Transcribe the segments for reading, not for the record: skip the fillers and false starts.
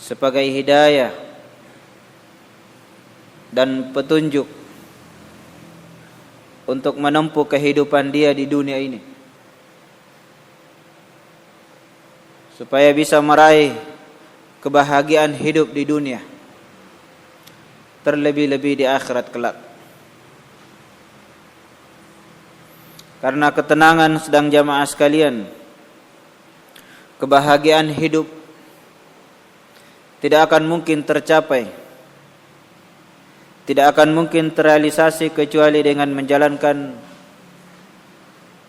sebagai hidayah dan petunjuk untuk menempuh kehidupan dia di dunia ini, supaya bisa meraih kebahagiaan hidup di dunia, terlebih-lebih di akhirat kelak. Karena ketenangan, sedang jamaah sekalian, kebahagiaan hidup tidak akan mungkin tercapai, tidak akan mungkin terrealisasi kecuali dengan menjalankan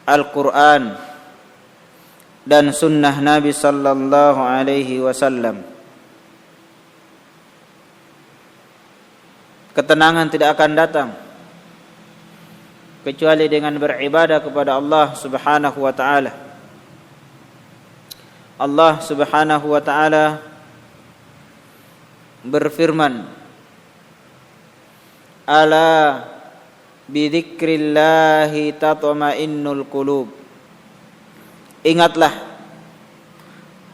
Al-Quran dan sunnah Nabi sallallahu alaihi wasallam. Ketenangan tidak akan datang kecuali dengan beribadah kepada Allah Subhanahu wa taala. Allah Subhanahu wa taala berfirman, "Ala bidzikrillahi tatma'innul qulub." Ingatlah,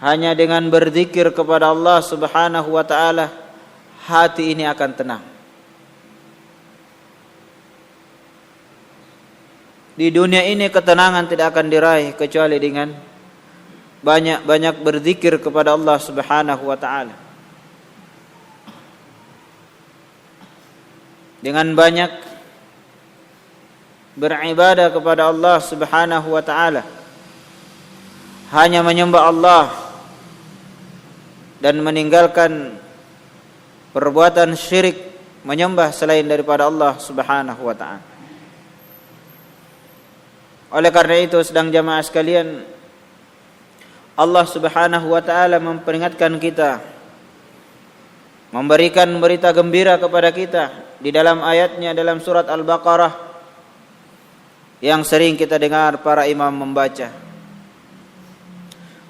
hanya dengan berzikir kepada Allah Subhanahu wa taala hati ini akan tenang. Di dunia ini ketenangan tidak akan diraih kecuali dengan banyak-banyak berzikir kepada Allah Subhanahu wa taala. Dengan banyak beribadah kepada Allah Subhanahu wa taala, hanya menyembah Allah dan meninggalkan perbuatan syirik, menyembah selain daripada Allah Subhanahu wa taala. Oleh karena itu, sedang jamaah sekalian, Allah Subhanahu wa taala memperingatkan kita, memberikan berita gembira kepada kita di dalam ayatnya dalam surat Al-Baqarah yang sering kita dengar para imam membaca.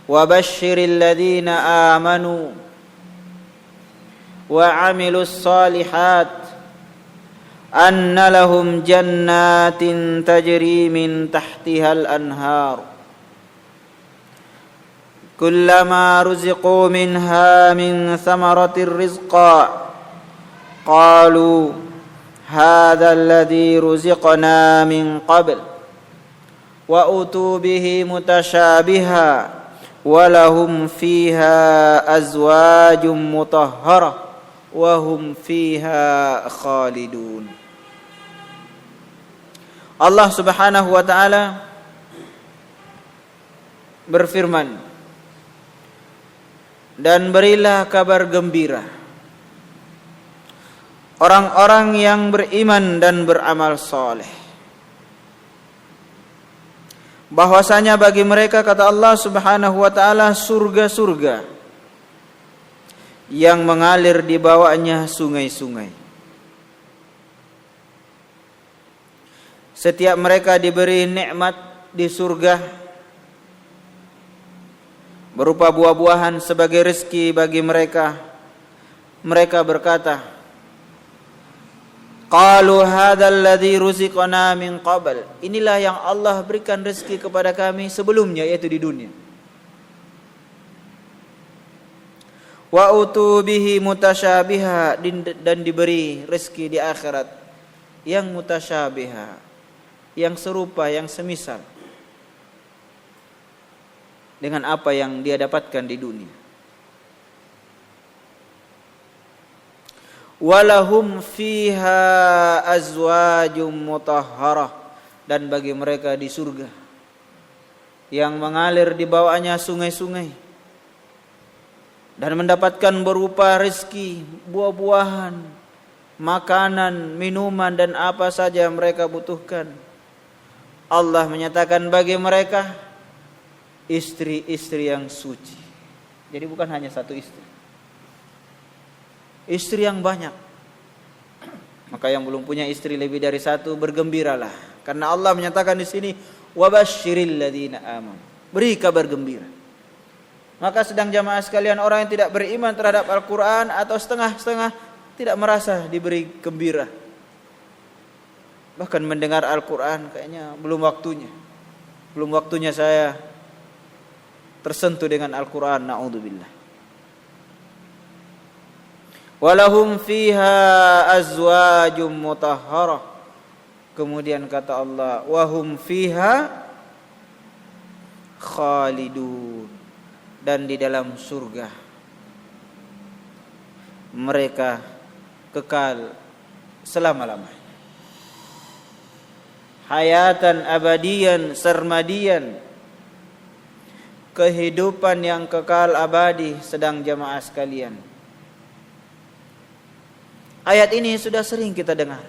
Wa basyiril ladzina amanu wa 'amilus shalihat anna lahum jannatin tajri min tahtihal anhar kullama ruziqu minha min thamaratir rizqa qalu hadha alladhi ruziqna min qabl wa utu bihi mutasyabiha wa lahum fiha azwajum mutahharah wa hum fiha khalidun. Allah Subhanahu wa taala berfirman, dan berilah kabar gembira orang-orang yang beriman dan beramal soleh, bahwasanya bagi mereka, kata Allah Subhanahu wa taala, surga-surga yang mengalir di bawahnya sungai-sungai. Setiap mereka diberi nikmat di surga berupa buah-buahan sebagai rezeki bagi mereka. Mereka berkata, qalu hadzal ladzi ruziqna min qabl. Inilah yang Allah berikan rezeki kepada kami sebelumnya, yaitu di dunia. Wa utu bihi mutasyabiha, dan diberi rezeki di akhirat yang mutasyabiha, yang serupa, yang semisal dengan apa yang dia dapatkan di dunia. Walahum fiha azwajum mutahharah, dan bagi mereka di surga yang mengalir di bawahnya sungai-sungai dan mendapatkan berupa rezeki, buah-buahan, makanan, minuman, dan apa saja yang mereka butuhkan. Allah menyatakan bagi mereka istri-istri yang suci. Jadi bukan hanya satu istri, istri yang banyak. Maka yang belum punya istri lebih dari satu, bergembiralah, karena Allah menyatakan di sini wabasyiril ladzina amanu, beri kabar gembira. Maka sedang jamaah sekalian, orang yang tidak beriman terhadap Al-Quran atau setengah-setengah tidak merasa diberi gembira. Bahkan mendengar Al-Quran kayaknya belum waktunya. Belum waktunya saya tersentuh dengan Al-Quran, na'udzubillah. Walahum fiha azwajum mutahharah. Kemudian kata Allah, wahum fiha khalidun, dan di dalam surga mereka kekal selama-lamanya. Hayatan abadiyan sarmadiyan, kehidupan yang kekal abadi. Sedang jamaah sekalian, ayat ini sudah sering kita dengar,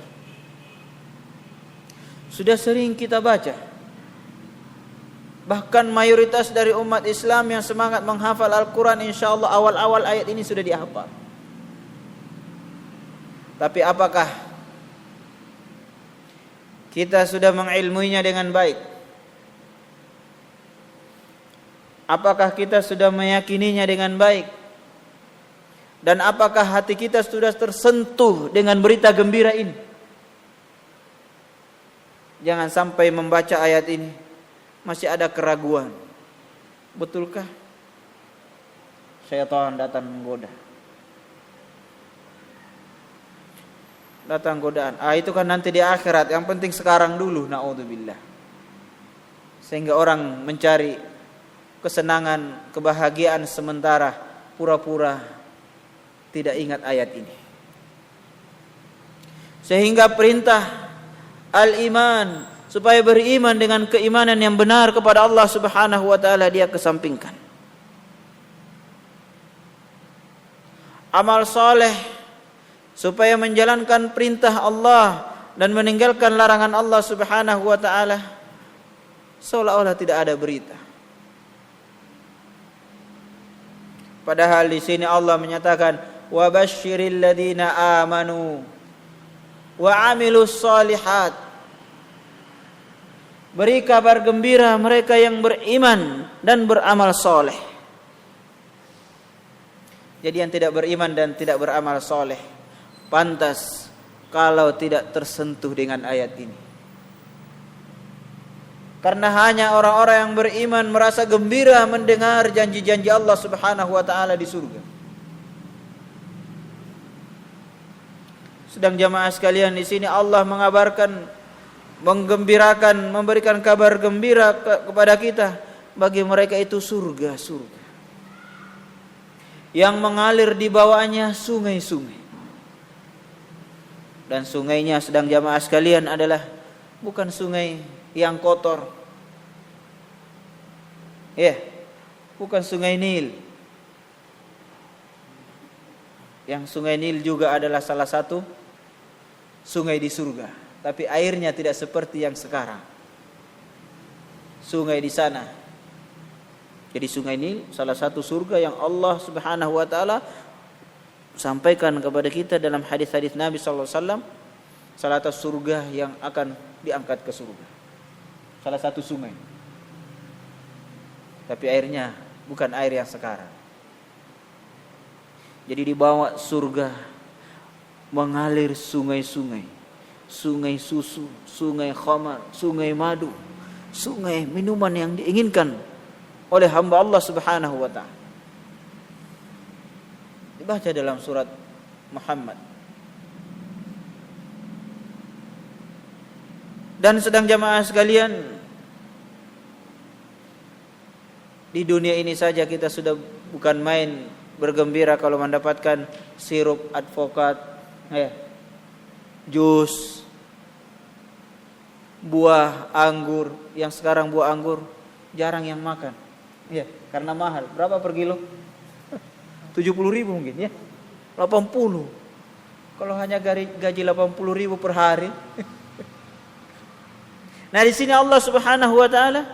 sudah sering kita baca. Bahkan mayoritas dari umat Islam yang semangat menghafal Al-Quran, insyaallah awal-awal ayat ini sudah dihafal. Tapi apakah kita sudah mengilmuinya dengan baik? Apakah kita sudah meyakininya dengan baik? Dan apakah hati kita sudah tersentuh dengan berita gembira ini? Jangan sampai membaca ayat ini masih ada keraguan. Betulkah syaitan datang menggoda? Datang godaan. Itu kan nanti di akhirat. Yang penting sekarang dulu. Na'udzubillah. Sehingga orang mencari kesenangan, kebahagiaan sementara, pura-pura tidak ingat ayat ini. Sehingga perintah al-iman, supaya beriman dengan keimanan yang benar kepada Allah Subhanahu wa taala, dia kesampingkan. Amal soleh, supaya menjalankan perintah Allah dan meninggalkan larangan Allah Subhanahu wa taala, seolah-olah tidak ada berita. Padahal di sini Allah menyatakan, wa basyiril ladzina amanu wa amilus shalihat. Beri kabar gembira mereka yang beriman dan beramal soleh. Jadi yang tidak beriman dan tidak beramal soleh pantas kalau tidak tersentuh dengan ayat ini. Karena hanya orang-orang yang beriman merasa gembira mendengar janji-janji Allah Subhanahu wa taala di surga. Sedang jamaah sekalian, di sini Allah mengabarkan, menggembirakan, memberikan kabar gembira kepada kita, bagi mereka itu surga-surga yang mengalir di bawahnya sungai-sungai. Dan sungainya, sedang jamaah sekalian, adalah bukan sungai yang kotor. Bukan sungai Nil. Yang sungai Nil juga adalah salah satu sungai di surga, tapi airnya tidak seperti yang sekarang. Sungai di sana. Jadi sungai Nil salah satu surga yang Allah Subhanahu wa taala sampaikan kepada kita dalam hadis-hadis Nabi sallallahu alaihi wasallam, salah satu surga yang akan diangkat ke surga. Salah satu sungai. Tapi airnya bukan air yang sekarang. Jadi di bawah surga mengalir sungai-sungai. Sungai susu, sungai khamar, sungai madu, sungai minuman yang diinginkan oleh hamba Allah Subhanahu wa taala. Dibaca dalam surat Muhammad. Dan sedang jamaah sekalian, di dunia ini saja kita sudah bukan main bergembira kalau mendapatkan sirup advokat, jus, buah anggur. Yang sekarang buah anggur jarang yang makan, karena mahal. Berapa per kilo? 70.000 mungkin, 80. Kalau hanya gaji 80.000 per hari. Nah, di sini Allah Subhanahu wa taala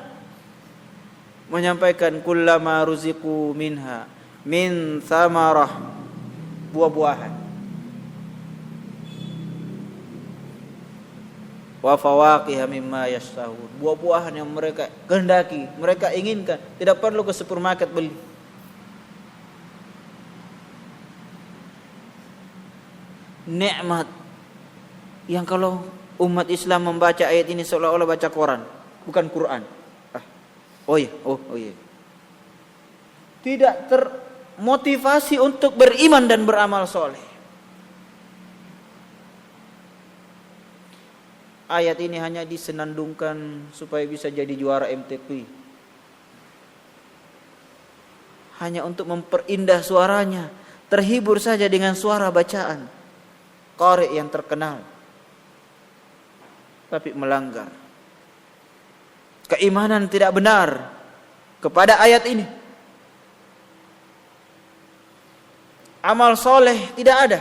menyampaikan, kullama ruziqu minha min thamarah, buah-buahan, wa fawaqiha mimma yashtahun, buah-buahan yang mereka kehendaki, mereka inginkan, tidak perlu ke supermarket beli. Nikmat yang kalau umat Islam membaca ayat ini seolah-olah baca Quran, bukan Quran. Oh iya. Tidak termotivasi untuk beriman dan beramal soleh. ayat ini hanya disenandungkan supaya bisa jadi juara MTQ. Hanya untuk memperindah suaranya, terhibur saja dengan suara bacaan qari yang terkenal, tapi melanggar. Keimanan tidak benar kepada ayat ini. Amal soleh tidak ada.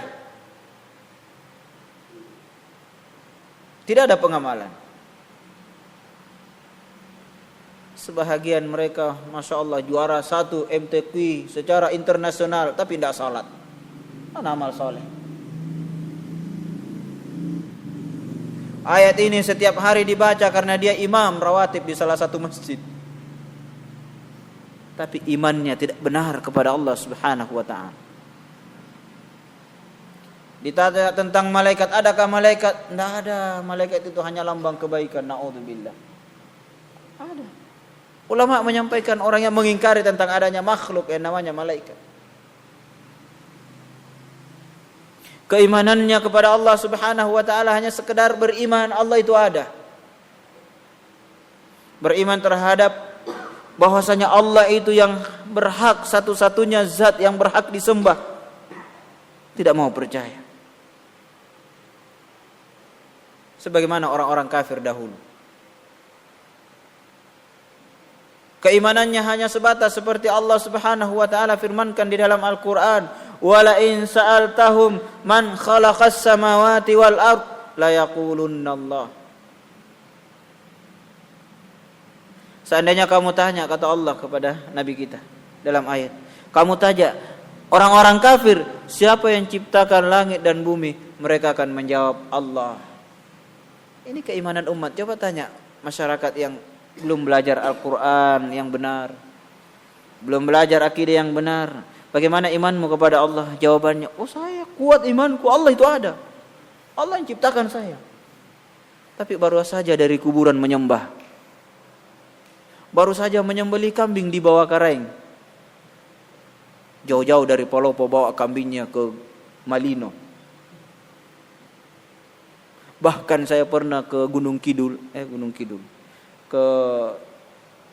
Tidak ada pengamalan. Sebahagian mereka, Masya Allah, juara 1 MTQ secara internasional, tapi tidak salat. Mana amal soleh? Ayat ini setiap hari dibaca karena dia imam rawatib di salah satu masjid. Tapi imannya tidak benar kepada Allah Subhanahu wa ta'ala. Ditanya tentang malaikat, adakah malaikat? Tidak ada. Malaikat itu hanya lambang kebaikan. Na'udzubillah. Ada. Ulama menyampaikan orang yang mengingkari tentang adanya makhluk yang namanya malaikat. Keimanannya kepada Allah Subhanahu wa ta'ala hanya sekedar beriman Allah itu ada. Beriman terhadap bahwasanya Allah itu yang berhak, satu-satunya zat yang berhak disembah. Tidak mau percaya. Sebagaimana orang-orang kafir dahulu. Keimanannya hanya sebatas seperti Allah Subhanahu wa ta'ala firmankan di dalam Al-Quran, wala in sa'altahum man khalaqas samawati wal ard la yaqulunna Allah. Seandainya kamu tanya, kata Allah kepada Nabi kita dalam ayat, kamu tanya orang-orang kafir, siapa yang ciptakan langit dan bumi? Mereka akan menjawab Allah. Ini keimanan umat. Coba tanya masyarakat yang belum belajar Al-Quran yang benar, belum belajar akidah yang benar, bagaimana imanmu kepada Allah? Jawabannya, oh saya kuat imanku, Allah itu ada, Allah yang ciptakan saya. Tapi baru saja dari kuburan menyembah, baru saja menyembelih kambing di bawah kareng, jauh-jauh dari Palopo bawa kambingnya ke Malino. Bahkan saya pernah ke Gunung Kidul, ke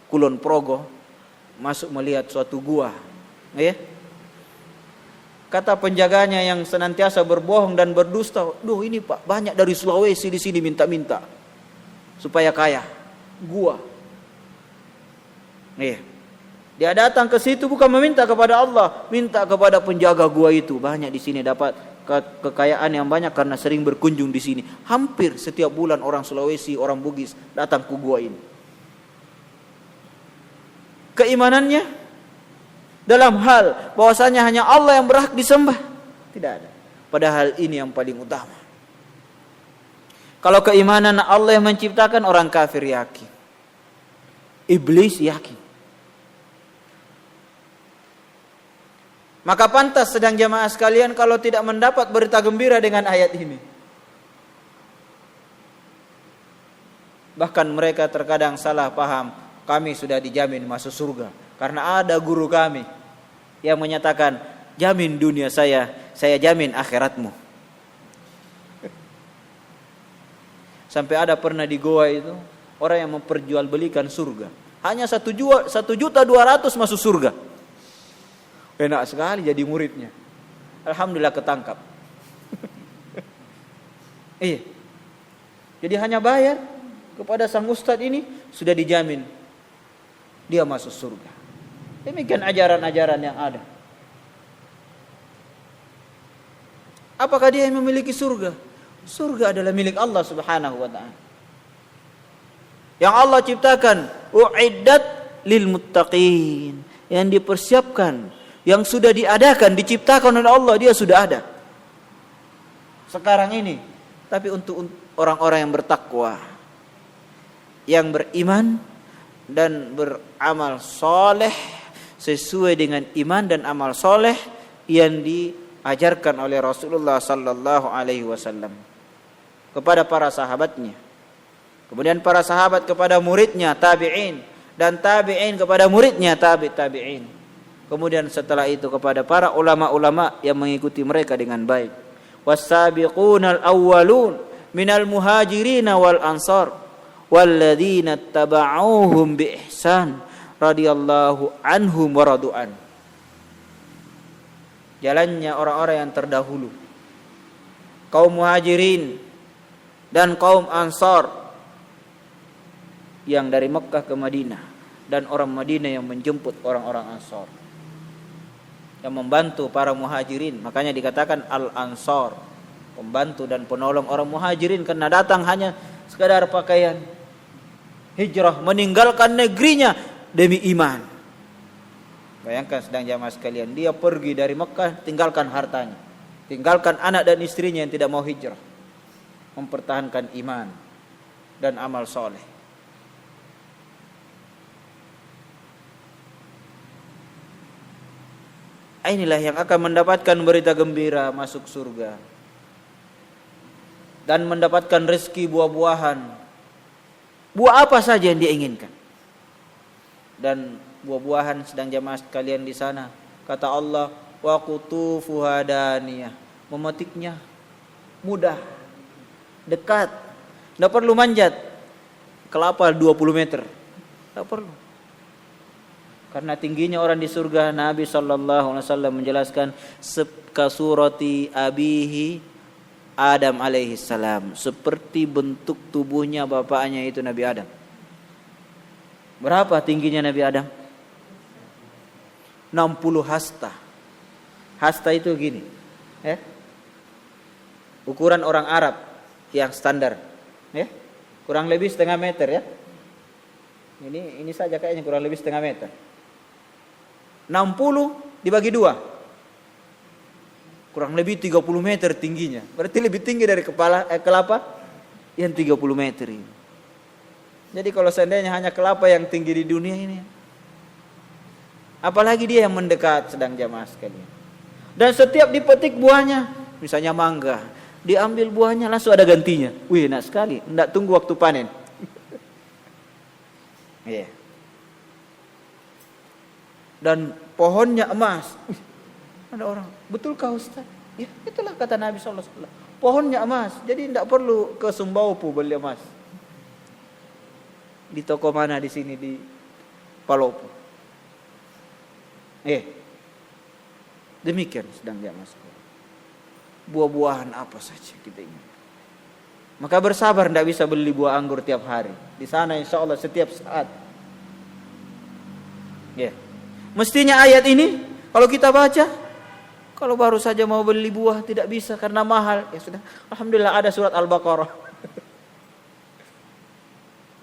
Kulon Progo, masuk melihat suatu gua, ya. Kata penjaganya yang senantiasa berbohong dan berdusta, "Duh, ini Pak, banyak dari Sulawesi di sini minta-minta supaya kaya." Gua. Iya. Dia datang ke situ bukan meminta kepada Allah, minta kepada penjaga gua itu. Banyak di sini dapat kekayaan yang banyak karena sering berkunjung di sini. Hampir setiap bulan orang Sulawesi, orang Bugis datang ke gua ini. Keimanannya dalam hal bahwasanya hanya Allah yang berhak disembah tidak ada. Padahal ini yang paling utama. Kalau keimanan Allah yang menciptakan, orang kafir yakin, iblis yakin. Maka pantas sedang jamaah sekalian kalau tidak mendapat berita gembira dengan ayat ini. Bahkan mereka terkadang salah paham, kami sudah dijamin masuk surga karena ada guru kami yang menyatakan, jamin dunia saya jamin akhiratmu. Sampai ada pernah di Goa itu orang yang memperjualbelikan surga, hanya 1.200.000 masuk surga. Enak sekali jadi muridnya. Alhamdulillah ketangkap. Iya. Jadi hanya bayar kepada sang ustadz ini sudah dijamin dia masuk surga. Demikian ajaran-ajaran yang ada. Apakah dia yang memiliki surga? Surga adalah milik Allah Subhanahu wa ta'ala. Yang Allah ciptakan, u'iddat lil muttaqin, yang dipersiapkan, yang sudah diadakan, diciptakan oleh Allah, dia sudah ada sekarang ini. Tapi untuk orang-orang yang bertakwa, yang beriman dan beramal soleh sesuai dengan iman dan amal soleh yang diajarkan oleh Rasulullah sallallahu alaihi wasallam kepada para sahabatnya, kemudian para sahabat kepada muridnya tabi'in, dan tabi'in kepada muridnya tabi'in. Kemudian setelah itu kepada para ulama-ulama yang mengikuti mereka dengan baik. Was-sabiqunal awwalun, minal muhajirin wal ansar walladzina tabauhum bi ihsan radhiyallahu anhum wa radu'an. Jalannya orang-orang yang terdahulu, kaum muhajirin dan kaum ansar yang dari Mekkah ke Madinah, dan orang Madinah yang menjemput orang-orang ansar, yang membantu para muhajirin. Makanya dikatakan al-ansar, pembantu dan penolong orang muhajirin, karena datang hanya sekadar pakaian hijrah, meninggalkan negerinya demi iman. Bayangkan sedang jamaah sekalian, dia pergi dari Mekah, tinggalkan hartanya, tinggalkan anak dan istrinya yang tidak mau hijrah, mempertahankan iman dan amal soleh. Inilah yang akan mendapatkan berita gembira masuk surga dan mendapatkan rezeki buah-buahan. Buah apa saja yang dia inginkan. Dan buah-buahan sedang jamaah sekalian di sana, kata Allah, wa qutufuha daniyah, memetiknya mudah, dekat, tidak perlu manjat kelapa 20 meter, tidak perlu. Karena tingginya orang di surga, Nabi SAW menjelaskan kasurati abihi Adam alaihi salam, seperti bentuk tubuhnya bapaknya itu Nabi Adam. Berapa tingginya Nabi Adam? 60 hasta. Hasta itu gini, ya. Ukuran orang Arab yang standar, ya. Kurang lebih setengah meter, ya. Ini saja kayaknya kurang lebih setengah meter. 60 dibagi 2. Kurang lebih 30 meter tingginya. Berarti lebih tinggi dari kelapa yang 30 meter ini. Jadi kalau seandainya hanya kelapa yang tinggi di dunia ini, apalagi dia yang mendekat, sedang jamaah sekalian. Dan setiap dipetik buahnya, misalnya mangga, diambil buahnya langsung ada gantinya. Wih, enak sekali, tidak tunggu waktu panen. Yeah. Dan pohonnya emas. Ada orang, betulkah Ustaz? Ya, itulah kata Nabi SAW. Pohonnya emas, jadi tidak perlu ke Sumbaupu beli emas. Di toko mana di sini di Palopo. Demikian sedang dia masuk. Buah-buahan apa saja kita ingin. Maka bersabar, tidak bisa beli buah anggur tiap hari. Di sana insya Allah setiap saat. Mestinya ayat ini kalau kita baca, kalau baru saja mau beli buah tidak bisa karena mahal. Ya sudah, alhamdulillah ada surat Al-Baqarah.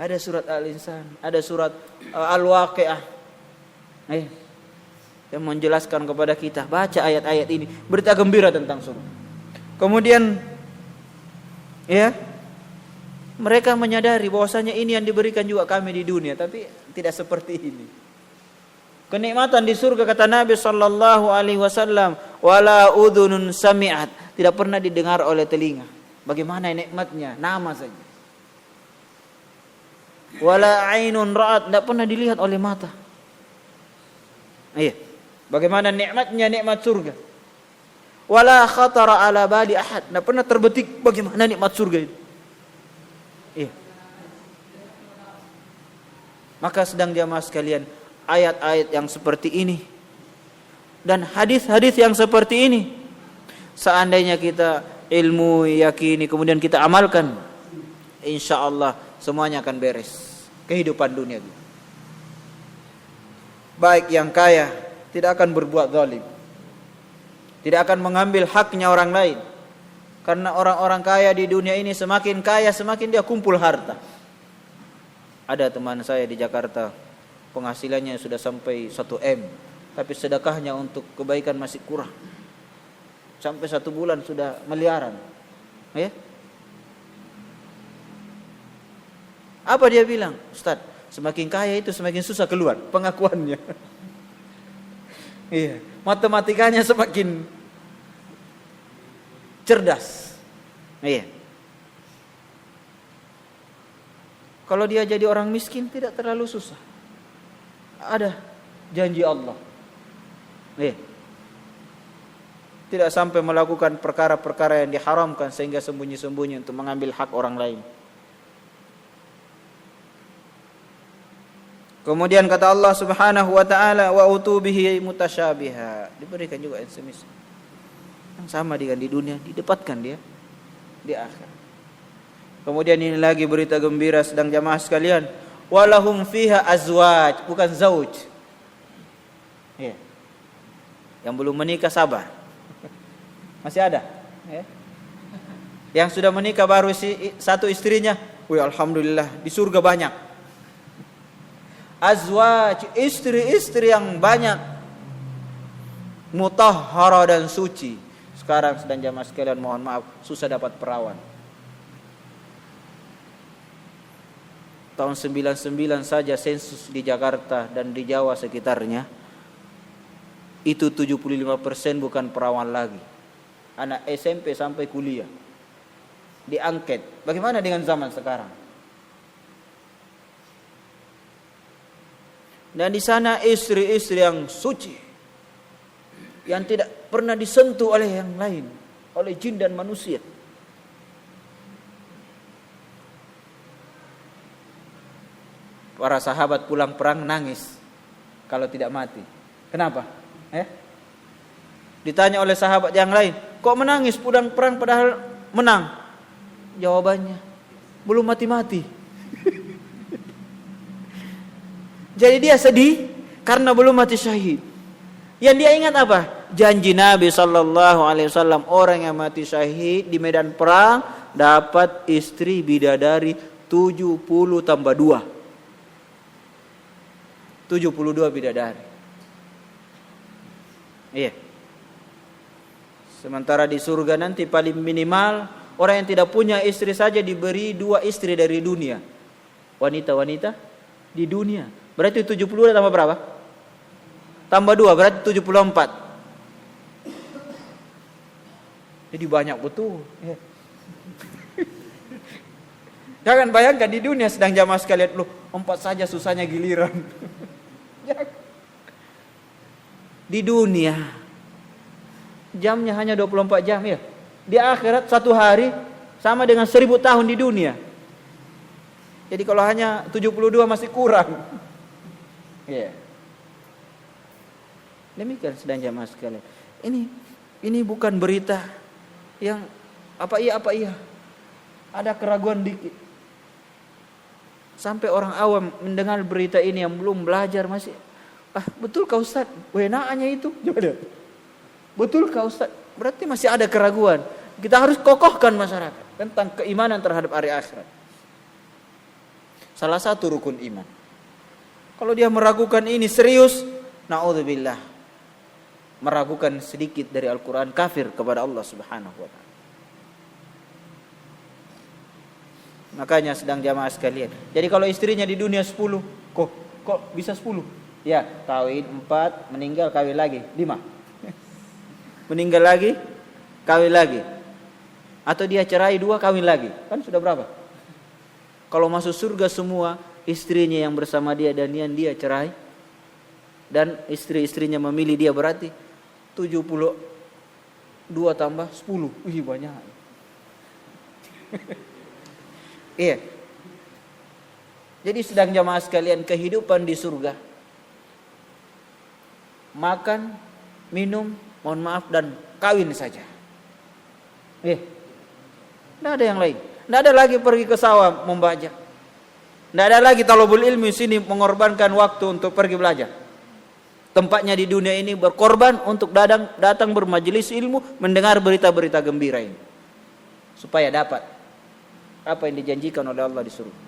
Ada surat Al-Insan, ada surat Al-Waqiah. Yang menjelaskan kepada kita, baca ayat-ayat ini, berita gembira tentang surga. Kemudian mereka menyadari bahwasanya ini yang diberikan juga kami di dunia, tapi tidak seperti ini. Kenikmatan di surga, kata Nabi sallallahu alaihi wasallam, wala udhunun sami'at, tidak pernah didengar oleh telinga. Bagaimana nikmatnya? Nama saja. Wala ainun ra'at, tidak pernah dilihat oleh mata. Bagaimana nikmatnya nikmat surga. Wala khatara ala bali ahad, tidak pernah terbetik bagaimana nikmat surga itu. Maka sedang jamaah sekalian, ayat-ayat yang seperti ini dan hadis-hadis yang seperti ini, seandainya kita ilmu, yakini, kemudian kita amalkan, insya Allah semuanya akan beres kehidupan dunia. Baik yang kaya tidak akan berbuat zalim, tidak akan mengambil haknya orang lain. Karena orang-orang kaya di dunia ini semakin kaya semakin dia kumpul harta. Ada teman saya di Jakarta, penghasilannya sudah sampai 1 M, tapi sedekahnya untuk kebaikan masih kurang. Sampai 1 bulan sudah miliaran. Apa dia bilang? Ustaz, semakin kaya itu semakin susah keluar pengakuannya. Matematikanya semakin cerdas. Kalau dia jadi orang miskin tidak terlalu susah. Ada janji Allah. Tidak sampai melakukan perkara-perkara yang diharamkan sehingga sembunyi-sembunyi untuk mengambil hak orang lain. Kemudian kata Allah Subhanahu wa taala, wa utubihi mutasyabiha. Diberikan juga yang semisal. Yang sama dengan di dunia, didapatkan dia di akhir. Kemudian ini lagi berita gembira sedang jamaah sekalian, walahum fiha azwaj, bukan zauj. Ya. Yang belum menikah sabar. Masih ada, ya. Yang sudah menikah baru satu istrinya, wih alhamdulillah di surga banyak. Azwaj, istri-istri yang banyak, mutahhara dan suci. Sekarang sedang jamaah sekalian, mohon maaf, susah dapat perawan. Tahun 99 saja sensus di Jakarta dan di Jawa sekitarnya, itu 75% bukan perawan lagi. Anak SMP sampai kuliah diangket. Bagaimana dengan zaman sekarang? Dan di sana istri-istri yang suci, yang tidak pernah disentuh oleh yang lain, oleh jin dan manusia. Para sahabat pulang perang nangis kalau tidak mati. Kenapa? Ditanya oleh sahabat yang lain, kok menangis pulang perang padahal menang? Jawabannya, belum mati-mati. Jadi dia sedih karena belum mati syahid. Yang dia ingat apa? Janji Nabi SAW, orang yang mati syahid di medan perang dapat istri bidadari 70 tambah 2. 72 bidadari. Iya. Sementara di surga nanti paling minimal orang yang tidak punya istri saja diberi 2 istri dari dunia. Wanita-wanita di dunia. Berarti 70 tambah berapa? Tambah 2 berarti 74. Jadi banyak betul. Ya. Jangan bayangkan di dunia sedang jamaah sekalian, loh 4 saja susahnya giliran. Di dunia jamnya hanya 24 jam ya. Di akhirat 1 hari sama dengan 1000 tahun di dunia. Jadi kalau hanya 72 masih kurang. Ya. Demikian sedang jamaah sekalian. Ini bukan berita yang apa iya. Ada keraguan dikit. Sampai orang awam mendengar berita ini yang belum belajar masih, betul kah Ustaz? Wenaannya itu. Betul kah Ustaz? Berarti masih ada keraguan. Kita harus kokohkan masyarakat tentang keimanan terhadap hari akhirat. Salah satu rukun iman. Kalau dia meragukan ini serius, naudzubillah, meragukan sedikit dari Al-Quran, kafir kepada Allah Subhanahu wa ta'ala. Makanya sedang jamaah sekalian. Jadi kalau istrinya di dunia 10, kok bisa 10? Ya, kawin 4, meninggal kawin lagi 5. Meninggal lagi, kawin lagi. Atau dia cerai 2, kawin lagi. Kan sudah berapa? Kalau masuk surga semua, istrinya yang bersama dia dan yang dia cerai, dan istri-istrinya memilih dia, berarti 72 tambah 10. Wih, banyak. Iya. Jadi sedang jamaah sekalian, kehidupan di surga, makan, minum, mohon maaf, dan kawin saja. Tidak ada yang lain. Tidak ada lagi pergi ke sawah membaca. Tidak ada lagi talabul ilmi sini mengorbankan waktu untuk pergi belajar. Tempatnya di dunia ini berkorban untuk datang bermajelis ilmu, mendengar berita-berita gembira ini, supaya dapat apa yang dijanjikan oleh Allah di surga.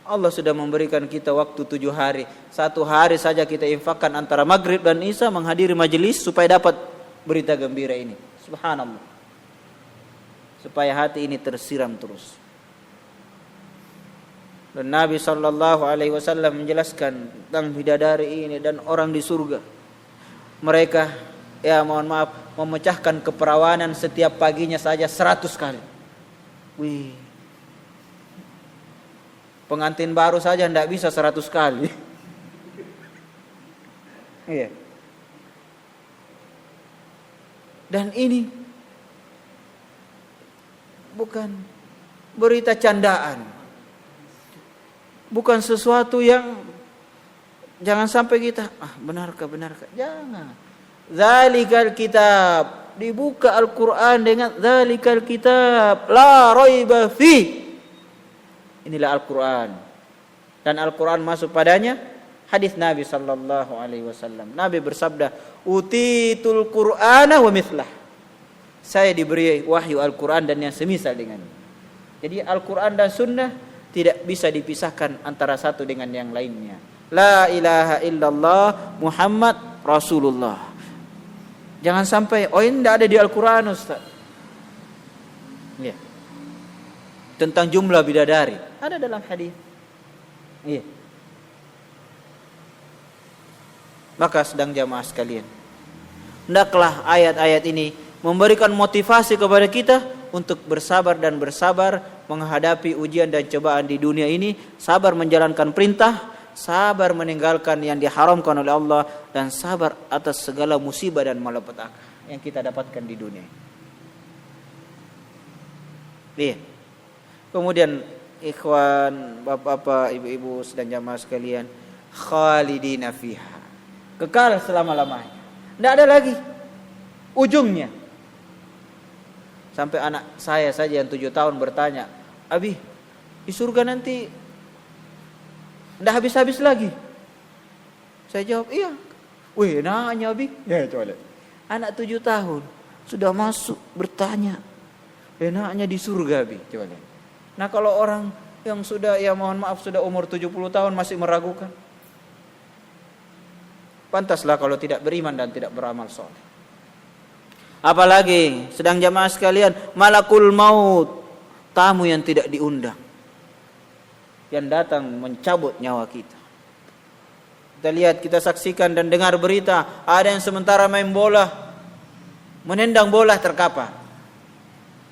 Allah sudah memberikan kita waktu 7 hari. 1 hari saja kita infakkan antara maghrib dan isya menghadiri majelis supaya dapat berita gembira ini. Subhanallah. Supaya hati ini tersiram terus. Dan Nabi SAW menjelaskan tentang bidadari ini dan orang di surga. Mereka, ya mohon maaf, memecahkan keperawanan setiap paginya saja 100 kali. Wih. Pengantin baru saja tidak bisa 100 kali. Iya. Dan ini bukan berita candaan. Bukan sesuatu yang jangan sampai kita, benarkah? Jangan. Zalikal kitab. Dibuka Al-Quran dengan zalikal kitab. La raiba fi. Inilah Al-Quran. Dan Al-Quran masuk padanya hadis Nabi sallallahu alaihi wasallam. Nabi bersabda, "Utitul Qur'ana wa mithlah." Saya diberi wahyu Al-Quran dan yang semisal dengannya. Jadi Al-Quran dan Sunnah tidak bisa dipisahkan antara satu dengan yang lainnya. La ilaha illallah Muhammad Rasulullah. Jangan sampai, ini tidak ada di Al-Quran Ustaz. Ya. Tentang jumlah bidadari. Ada dalam hadis. Iya. Maka sedang jamaah sekalian, hendaklah ayat-ayat ini memberikan motivasi kepada kita untuk bersabar menghadapi ujian dan cobaan di dunia ini, sabar menjalankan perintah, sabar meninggalkan yang diharamkan oleh Allah, dan sabar atas segala musibah dan malapetaka yang kita dapatkan di dunia. Iya. Kemudian ikhwan, bapak-bapak, ibu-ibu sedang jamaah sekalian, khalidina fiha. Kekal selama-lamanya. Tidak ada lagi ujungnya. Sampai anak saya saja yang 7 tahun bertanya, "Abi, di surga nanti tidak habis-habis lagi?" Saya jawab, "Iya." "Wih, nanya Abi." Ya, coba. Anak 7 tahun sudah masuk bertanya, enaknya di surga Abi. Coba. Nah, kalau orang yang sudah, ya mohon maaf, sudah umur 70 tahun masih meragukan, pantaslah kalau tidak beriman dan tidak beramal soleh. Apalagi sedang jamaah sekalian, malakul maut, tamu yang tidak diundang, yang datang mencabut nyawa kita. Kita lihat, kita saksikan dan dengar berita, ada yang sementara main bola, menendang bola terkapar.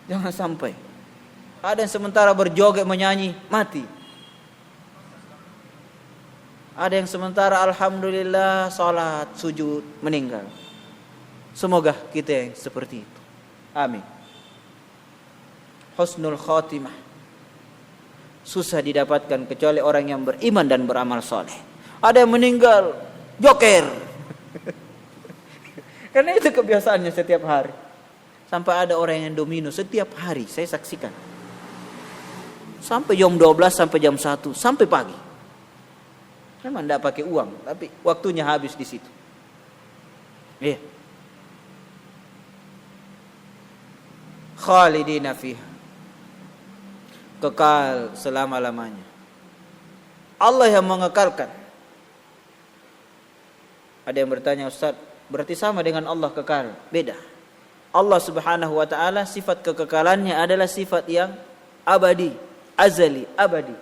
Jangan sampai. Ada yang sementara berjoget menyanyi, mati. Ada yang sementara alhamdulillah salat, sujud, meninggal. Semoga kita yang seperti itu. Amin. Husnul khatimah susah didapatkan kecuali orang yang beriman dan beramal soleh. Ada yang meninggal joker. Karena itu kebiasaannya setiap hari. Sampai ada orang yang domino setiap hari, saya saksikan. Sampai jam 12, sampai jam 1, sampai pagi. Memang tidak pakai uang, tapi waktunya habis di situ. Iya. Khalidina fiha. Kekal selama-lamanya. Allah yang mengekalkan. Ada yang bertanya, "Ustaz, berarti sama dengan Allah kekal?" Beda. Allah Subhanahu wa taala sifat kekekalannya adalah sifat yang abadi, azali, abadi.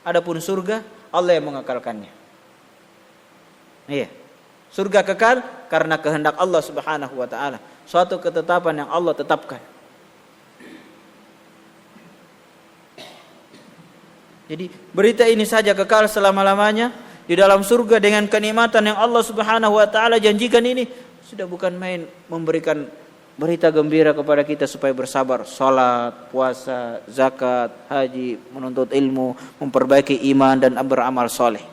Adapun surga, Allah yang mengekalkannya. Iya. Surga kekal karena kehendak Allah Subhanahu wa taala, suatu ketetapan yang Allah tetapkan. Jadi berita ini saja kekal selama-lamanya di dalam surga dengan kenikmatan yang Allah Subhanahu wa taala janjikan ini, sudah bukan main memberikan berita gembira kepada kita supaya bersabar, salat, puasa, zakat, haji, menuntut ilmu, memperbaiki iman dan beramal soleh.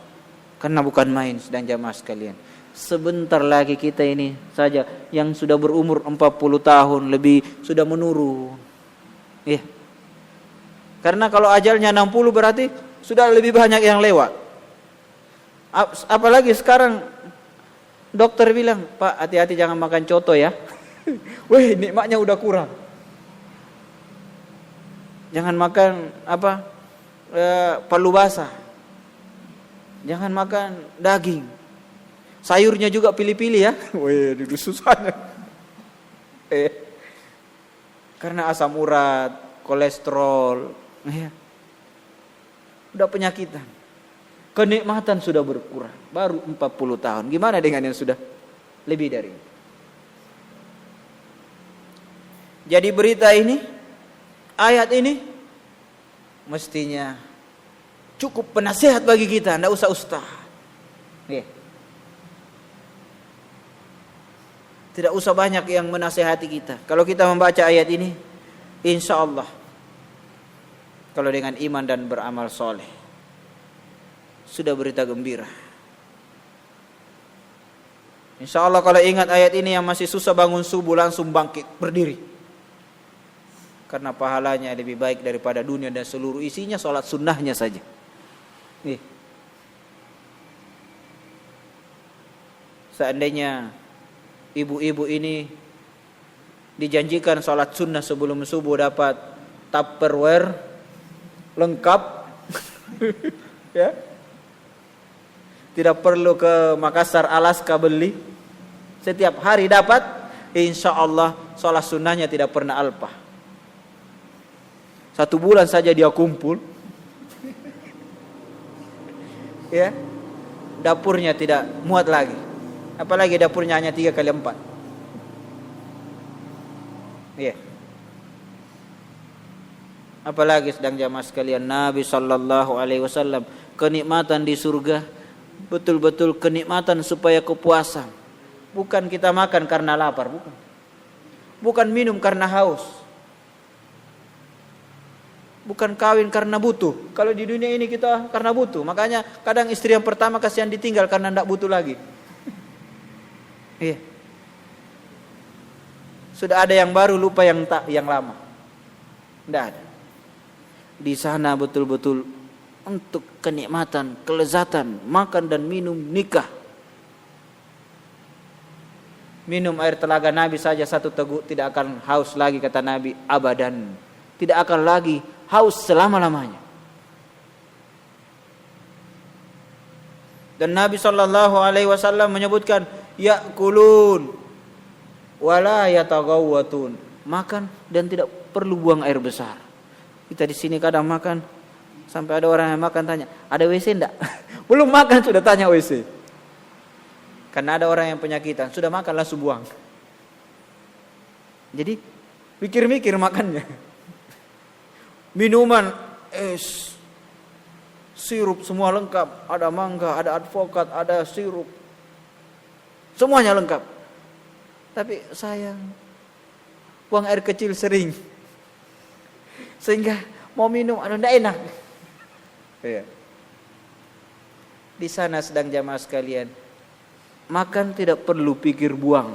Karena bukan main sedang jamaah sekalian. Sebentar lagi kita ini saja yang sudah berumur 40 tahun lebih sudah menurun. Iya. Karena kalau ajalnya 60 berarti sudah lebih banyak yang lewat. Apalagi sekarang dokter bilang, "Pak, hati-hati jangan makan coto ya." Wih, nikmatnya udah kurang. Jangan makan palu basah. Jangan makan daging. Sayurnya juga pilih-pilih ya. Wih, itu susahnya. Karena asam urat, kolesterol, ya. Udah penyakitan. Kenikmatan sudah berkurang. Baru 40 tahun. Gimana dengan yang sudah lebih dari itu? Jadi berita ini, ayat ini mestinya cukup penasihat bagi kita, tidak usah ustaz. Tidak usah banyak yang menasehati kita. Kalau kita membaca ayat ini, insya Allah, kalau dengan iman dan beramal soleh, sudah berita gembira. Insya Allah kalau ingat ayat ini yang masih susah bangun subuh, langsung bangkit, berdiri. Karena pahalanya lebih baik daripada dunia dan seluruh isinya, sholat sunnahnya saja. Nih. Seandainya ibu-ibu ini dijanjikan sholat sunnah sebelum subuh dapat Tupperware lengkap, ya, tidak perlu ke Makassar, Alaska beli, setiap hari dapat, insya Allah sholat sunnahnya tidak pernah alpa. 1 bulan saja dia kumpul, ya, dapurnya tidak muat lagi. Apalagi dapurnya hanya 3 kali 4. Iya. Apalagi sedang jamaah sekalian, Nabi sallallahu alaihi wasallam, kenikmatan di surga betul-betul kenikmatan supaya kepuasan. Bukan kita makan karena lapar, bukan. Bukan minum karena haus. Bukan kawin karena butuh. Kalau di dunia ini kita karena butuh. Makanya kadang istri yang pertama kasihan ditinggal karena tidak butuh lagi. Iya. Sudah ada yang baru, lupa yang lama. Tidak ada. Di sana betul-betul untuk kenikmatan, kelezatan, makan dan minum, nikah. Minum air telaga Nabi saja 1 teguk tidak akan haus lagi, kata Nabi, abadan. Tidak akan lagi haus selama-lamanya. Dan Nabi sallallahu alaihi wasallam menyebutkan, ya'kulun wala yataghawwatun, makan dan tidak perlu buang air besar. Kita di sini kadang makan sampai ada orang yang makan tanya, ada WC enggak? Belum makan sudah tanya WC. Karena ada orang yang penyakitan, sudah makan langsung buang. Jadi pikir-mikir makannya. Minuman, es, sirup semua lengkap, ada mangga, ada advokat, ada sirup. Semuanya lengkap. Tapi sayang, buang air kecil sering. Sehingga mau minum ada tidak enak. Iya. Di sana sedang jamaah sekalian, makan tidak perlu pikir buang.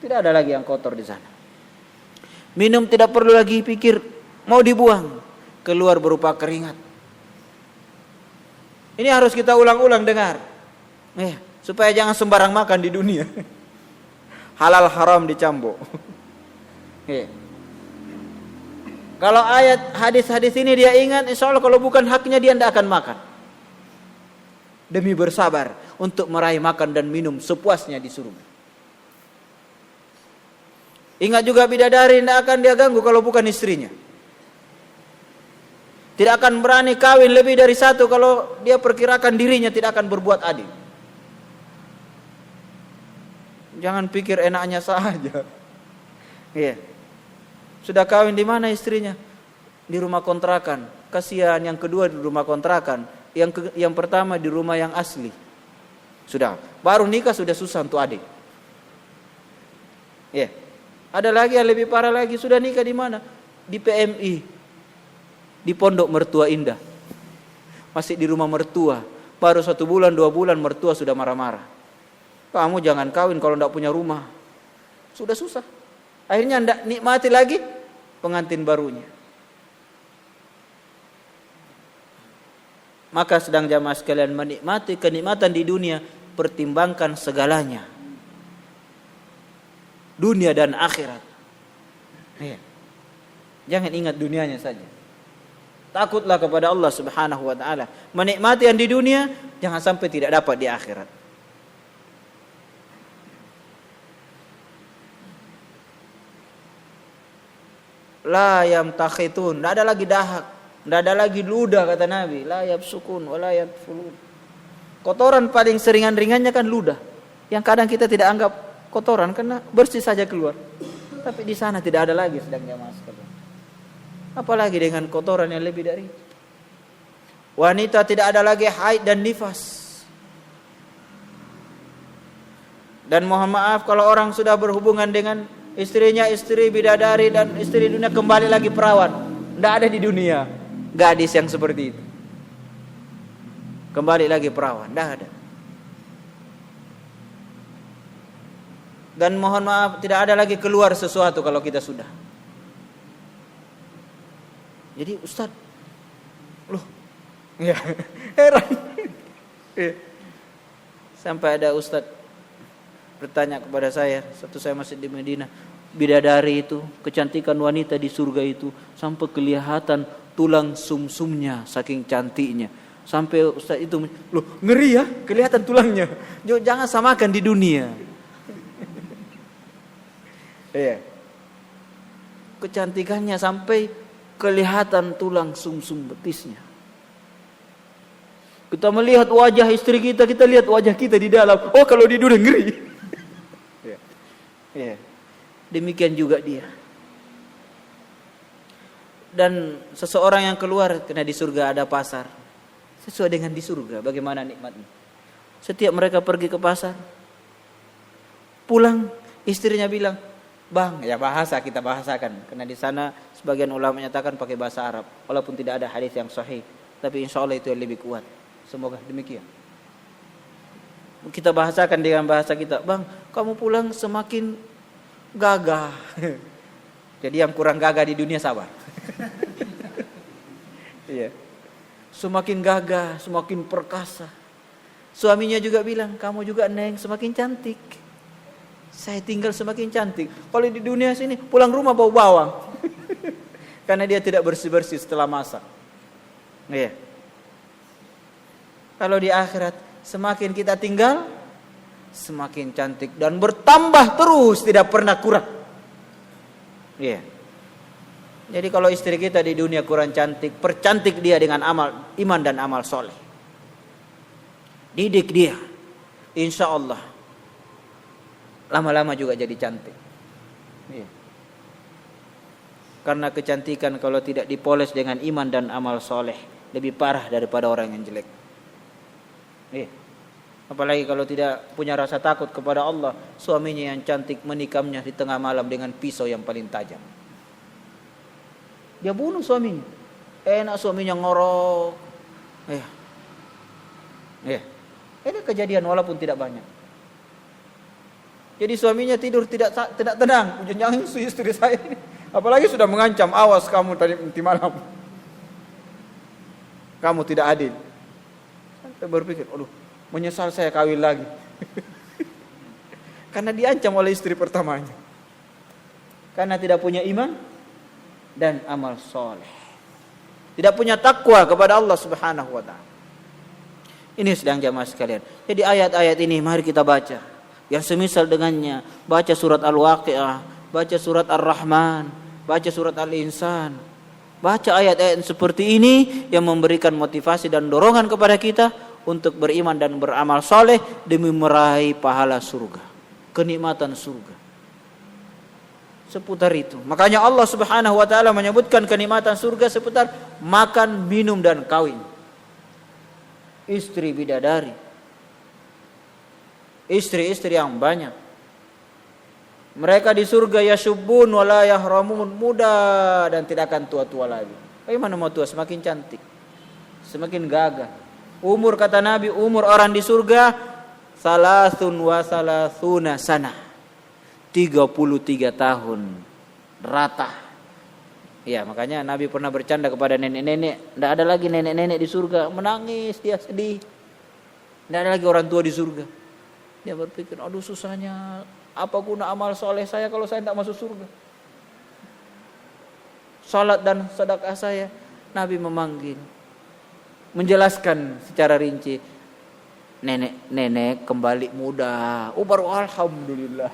Tidak ada lagi yang kotor di sana. Minum tidak perlu lagi pikir mau dibuang, keluar berupa keringat. Ini harus kita ulang-ulang dengar. Supaya jangan sembarang makan di dunia. Halal haram dicampur. Kalau ayat hadis-hadis ini dia ingat, insya Allah kalau bukan haknya dia tidak akan makan. Demi bersabar untuk meraih makan dan minum sepuasnya di surga. Ingat juga bidadari tidak akan dia ganggu kalau bukan istrinya. Tidak akan berani kawin lebih dari 1 kalau dia perkirakan dirinya tidak akan berbuat adil. Jangan pikir enaknya saja. Iya. Sudah kawin di mana istrinya? Di rumah kontrakan. Kasihan yang kedua di rumah kontrakan. Yang pertama di rumah yang asli. Sudah. Baru nikah sudah susah untuk adik. Iya. Ada lagi yang lebih parah lagi, sudah nikah di mana? Di PMI. Di Pondok Mertua Indah. Masih di rumah mertua. Baru 1 bulan, 2 bulan mertua sudah marah-marah. Kamu jangan kawin kalau tidak punya rumah. Sudah susah. Akhirnya tidak nikmati lagi pengantin barunya. Maka sedang jamaah sekalian menikmati kenikmatan di dunia, pertimbangkan segalanya. Dunia dan akhirat. Jangan ingat dunianya saja. Takutlah kepada Allah Subhanahu wa taala. Menikmati yang di dunia jangan sampai tidak dapat di akhirat. La yamtakhitun, tidak ada lagi dahak, tidak ada lagi ludah, kata Nabi. La yabsukun wa la yadfulun. Kotoran paling seringan-ringannya kan ludah, yang kadang kita tidak anggap kotoran karena bersih saja keluar. Tapi di sana tidak ada lagi, sedang jamaah sekalian. Apalagi dengan kotoran yang lebih dari itu. Wanita tidak ada lagi haid dan nifas. Dan mohon maaf kalau orang sudah berhubungan dengan istrinya istri bidadari dan istri dunia kembali lagi perawan. Tidak ada di dunia gadis yang seperti itu. Kembali lagi perawan, tidak ada. Dan mohon maaf tidak ada lagi keluar sesuatu kalau kita sudah. Jadi Ustaz, loh, ya heran. Sampai ada Ustaz bertanya kepada saya, satu saya masih di Madinah, bidadari itu, kecantikan wanita di surga itu sampai kelihatan tulang sumsumnya saking cantiknya. Sampai Ustaz itu, loh ngeri ya, kelihatan tulangnya. Jangan samakan di dunia. Iya. Kecantikannya sampai kelihatan tulang sumsum betisnya. Kita melihat wajah istri kita, kita lihat wajah kita di dalam. Oh, kalau di dunia ngeri. Ya. Demikian juga dia. Dan seseorang yang keluar karena di surga ada pasar. Sesuai dengan di surga, bagaimana nikmatnya. Setiap mereka pergi ke pasar, pulang istrinya bilang, "Bang, ya bahasa kita bahasakan." Karena di sana sebagian ulama menyatakan pakai bahasa Arab, walaupun tidak ada hadis yang sahih, tapi insya Allah itu yang lebih kuat. Semoga demikian. Kita bahasakan dengan bahasa kita, "Bang, kamu pulang semakin gagah." Jadi yang kurang gagah di dunia sabar. Iya. Semakin gagah, semakin perkasa. Suaminya juga bilang, "Kamu juga Neng semakin cantik." Saya tinggal semakin cantik. Kalau di dunia sini pulang rumah bau bawang. Karena dia tidak bersih-bersih setelah masak. Iya. Kalau di akhirat semakin kita tinggal semakin cantik dan bertambah terus, tidak pernah kurang. Iya. Jadi kalau istri kita di dunia kurang cantik, percantik dia dengan amal iman dan amal soleh. Didik dia, insya Allah lama-lama juga jadi cantik. Iya. Karena kecantikan kalau tidak dipoles dengan iman dan amal soleh lebih parah daripada orang yang jelek. Iya. Apalagi kalau tidak punya rasa takut kepada Allah, suaminya yang cantik menikamnya di tengah malam dengan pisau yang paling tajam. Dia bunuh suaminya. Enak suaminya ngorok. Iya. Iya. Ini kejadian walaupun tidak banyak. Jadi suaminya tidur tidak tenang. Jangan istri saya ini. Apalagi sudah mengancam, "Awas kamu tadi nanti malam. Kamu tidak adil." Saya berpikir, aduh, menyesal saya kawin lagi. Karena diancam oleh istri pertamanya. Karena tidak punya iman dan amal soleh. Tidak punya takwa kepada Allah Subhanahu wa ta'ala. Ini sedang jamaah sekalian. Jadi ayat-ayat ini mari kita baca. Yang semisal dengannya, baca surat Al-Waqi'ah, baca surat Ar-Rahman, baca surat Al-Insan. Baca ayat-ayat seperti ini yang memberikan motivasi dan dorongan kepada kita untuk beriman dan beramal soleh demi meraih pahala surga, kenikmatan surga. Seputar itu. Makanya Allah Subhanahu wa taala menyebutkan kenikmatan surga seputar makan, minum dan kawin. Istri bidadari. Istri-istri yang banyak. Mereka di surga yashubbun wa la yahramun, muda dan tidak akan tua-tua lagi. Bagaimana mau tua? Semakin cantik, semakin gagah. Umur kata Nabi, umur orang di surga salasun wa salasuna sana, 33 tahun rata. Ya, makanya Nabi pernah bercanda kepada nenek-nenek, tidak ada lagi nenek-nenek di surga, menangis dia sedih. Tidak ada lagi orang tua di surga. Dia berpikir, aduh susahnya, apa guna amal soleh saya kalau saya tidak masuk surga? Salat dan sedekah saya. Nabi memanggil, menjelaskan secara rinci. Nenek kembali muda. Oh baru alhamdulillah.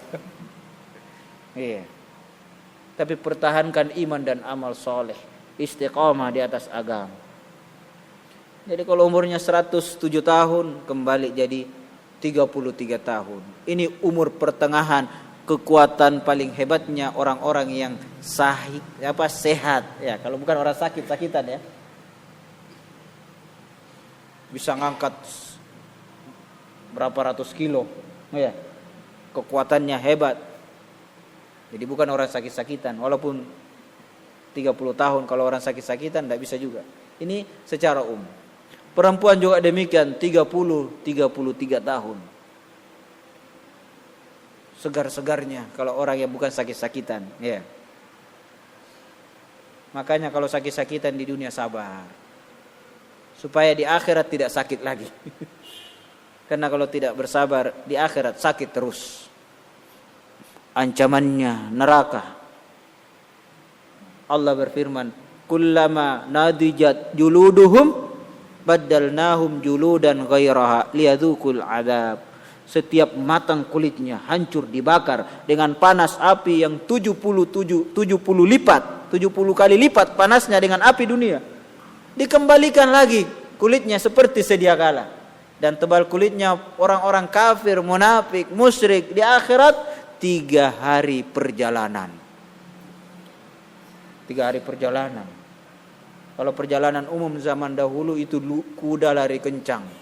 Iya. Tapi pertahankan iman dan amal soleh, istiqamah di atas agama. Jadi kalau umurnya 107 tahun kembali jadi 33 tahun. Ini umur pertengahan, kekuatan paling hebatnya orang-orang yang sehat ya, kalau bukan orang sakitan ya. Bisa ngangkat berapa ratus kilo ya. kekuatannya hebat. Jadi bukan orang sakit-sakitan. Walaupun 30 tahun kalau orang sakit-sakitan tidak bisa juga. Ini secara umum. Perempuan juga demikian, 30-33 tahun. Segar-segarnya kalau orang yang bukan sakit-sakitan, ya. Makanya kalau sakit-sakitan di dunia sabar. Supaya di akhirat tidak sakit lagi. Karena kalau tidak bersabar di akhirat sakit terus. Ancamannya neraka. Allah berfirman, "Kullama nadijat juluduhum baddalnahum juludan ghairaha liyadzuqul adzab." Setiap matang kulitnya hancur dibakar dengan panas api yang 70 lipat, 70 kali lipat panasnya dengan api dunia. Dikembalikan lagi kulitnya seperti sedia kala. Dan tebal kulitnya orang-orang kafir, munafik, musyrik di akhirat 3 hari perjalanan. 3 hari perjalanan. Kalau perjalanan umum zaman dahulu itu kuda lari kencang.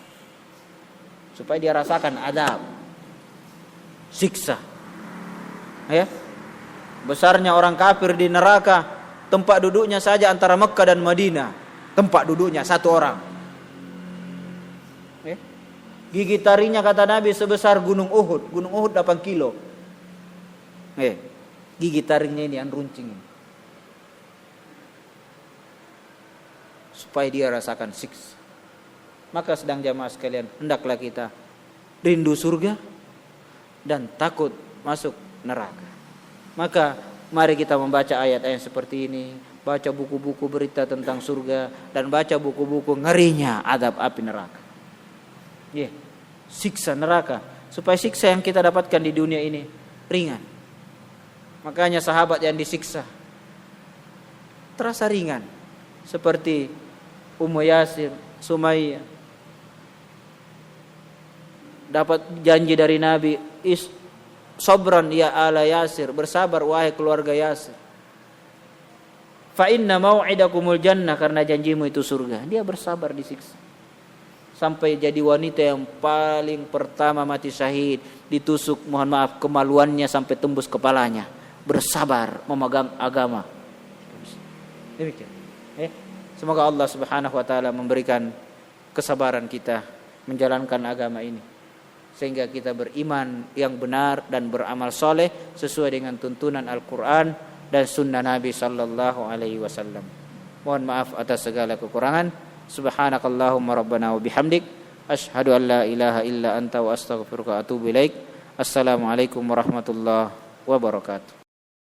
Supaya dia rasakan adab. Siksa. Ya. Besarnya orang kafir di neraka, tempat duduknya saja antara Mekah dan Madinah. Tempat duduknya satu orang. Ya. Gigi taringnya kata Nabi sebesar gunung Uhud. Gunung Uhud 8 kilo. Ya. Gigi taringnya ini yang runcing. Supaya dia rasakan siksa. Maka sedang jamaah sekalian, hendaklah kita rindu surga dan takut masuk neraka. Maka mari kita membaca ayat-ayat seperti ini, baca buku-buku berita tentang surga dan baca buku-buku ngerinya azab api neraka. Siksa neraka, supaya siksa yang kita dapatkan di dunia ini ringan. Makanya sahabat yang disiksa terasa ringan, seperti Ummu Yasir, Sumayyah, dapat janji dari Nabi, sabran ya ala Yasir, bersabar wahai keluarga Yasir. Fa inna mau'idakumul jannah, karena janjimu itu surga. Dia bersabar disiksa. Sampai jadi wanita yang paling pertama mati syahid, ditusuk, mohon maaf, kemaluannya sampai tembus kepalanya. Bersabar memegang agama. Demikian. Semoga Allah Subhanahu wa taala memberikan kesabaran kita menjalankan agama ini, sehingga kita beriman yang benar dan beramal soleh sesuai dengan tuntunan Al-Quran dan sunnah Nabi sallallahu alaihi wasallam. Mohon maaf atas segala kekurangan. Subhanakallahumma rabbana wa bihamdik, asyhadu an la ilaha illa anta wa astaghfiruka wa atubu ilaik. Assalamualaikum warahmatullahi wabarakatuh.